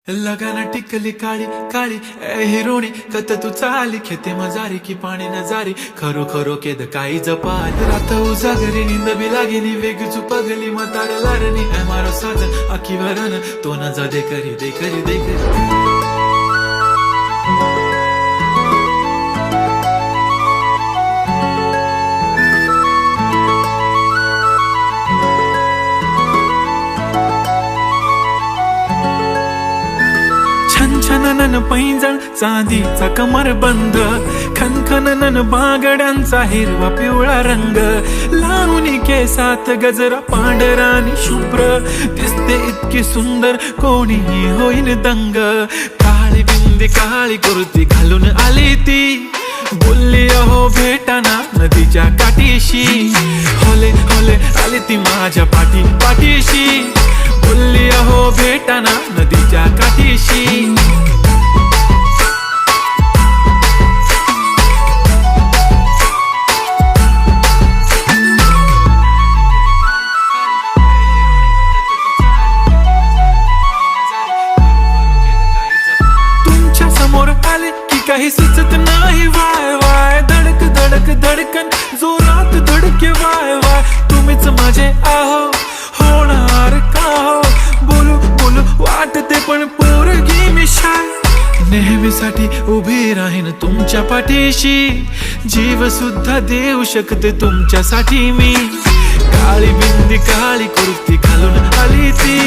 लगाना टिकली काळी काळी ए हिरोणी कत तू चाली खेते मजारी की पाणी न जारी खरो खरो केद काही जपाल रात उजागरी निंद बी लागेनी वेग चुपगली मतार लारणी ए मारो साजन आखी वरण तो न जा दे करी दे करी दे करी छनछनन पैंजण चांदीचा कमरबंद खनखनन बागड्यांचा हिरवा पिवळा रंग लावणी केसात गजरा पांढरा आणि शुभ्र दिसते इतकी सुंदर कोणीही होईन दंग काळी बिंदी काळी कुर्ती घालून आली ती बोलली अहो भेटाना नदीच्या काठीशी होले होले आली ती माझ्या पाठीशी बोलली अहो भेटाना नदीच्या काठीशी तुमच्या समोर आले की काही सुचत नाही वाय वाय धडक धडक धडकन जोरात धडके वाय वाय तुम्हीच माझे आहो होणार का हो बोलू बोलू वाटते पण पोरगी मी शाय नेहमीसाठी उभी राहीन तुमच्या पाठीशी जीव सुद्धा देऊ शकते तुमच्यासाठी मी काळी बिंदी काळी कुर्ती घालून आली ती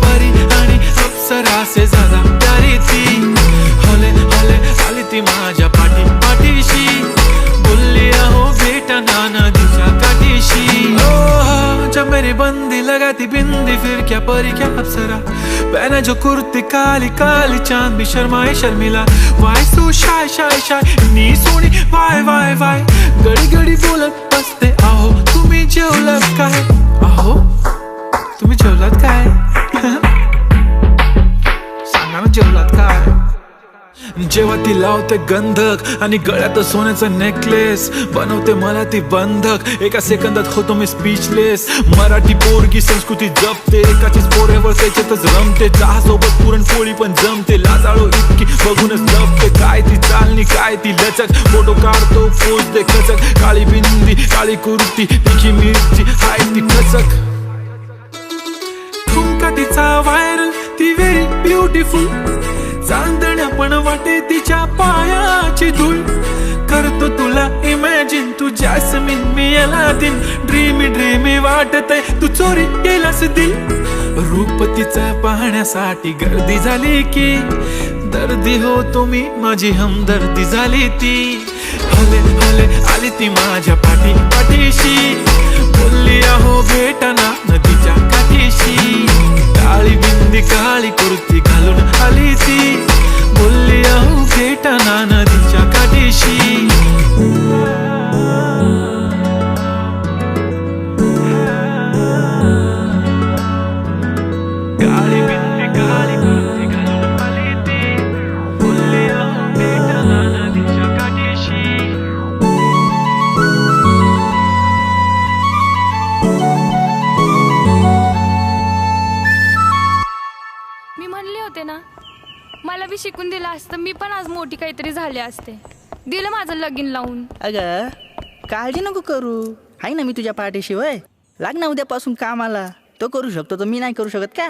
परी आणि अप्सरासे जादा प्यारी ती होले होले आली ती माझ्या पाठीशी बोलली अहो भेटना नदीच्या काठीशी जब मेरी बंदी लगाती बिंदी फिर क्या परी क्या अप्सरा पहना जो कुर्ती काली काली चांद भी शर्माए Sharmila why so shy shy shy नी सोनी वाय वाय वाय गडी गडी बोलत बसते आहो तुम्ही जेवलात काय आहो तुम्ही जेवलात काय सांगा ना जेवलात काय जेव्हा ती लावते गंधक आणि गळ्यात सोन्याचा नेकलेस बनवते मला ती बंधक एका सेकंदात होतो मी स्पीचलेस मराठी पोरगी संस्कृती जपते एकाचीच पोरेवर त्याच्यातच रमते चहा सोबत पुरणपोळी पण जमते लाजाळू इतकी बघूनच लपते काय ती चालणी काय ती लचक फोटो काढतो पोच दे खचक काळी बिंदी काळी कुर्ती तिखी मिरची हाय ती खचक ठुमका तिचा व्हायरल ती व्हेरी ब्युटिफुल चांदण्या पण वाटे तिच्या पायाची धूळ करतो तुला इमॅजिन तू जॅस्मिन मी अलादीन ड्रीमी ड्रीमी वाटतय तू चोरी केलास दिल रूप तिचं पाहण्यासाठी गर्दी झाली की दर्दी हो तुम्ही माझी हमदर्दी झाली ती हले हले आली ती माझ्या पाठीशी बोलली अहो भेटना नदीच्या काठीशी काळी बिंदी काळी कुर्ती घालून आली ती बोलली अहो भेटना नदीच्या काठीशी काळी बिंदी काळी कुर्ती घालून आली ती बोलली अहो भेटना नदीच्या काठीशी मी म्हणले होते ना मला बी शिकून दिलं असतं मी पण आज मोठी काहीतरी झाले असते दिलं माझं लगीन लावून अगं काळजी नको करू आहे ना मी तुझ्या पाठीशी वय लाग ना उद्यापासून कामाला तो करू शकतो तर मी नाही करू शकत का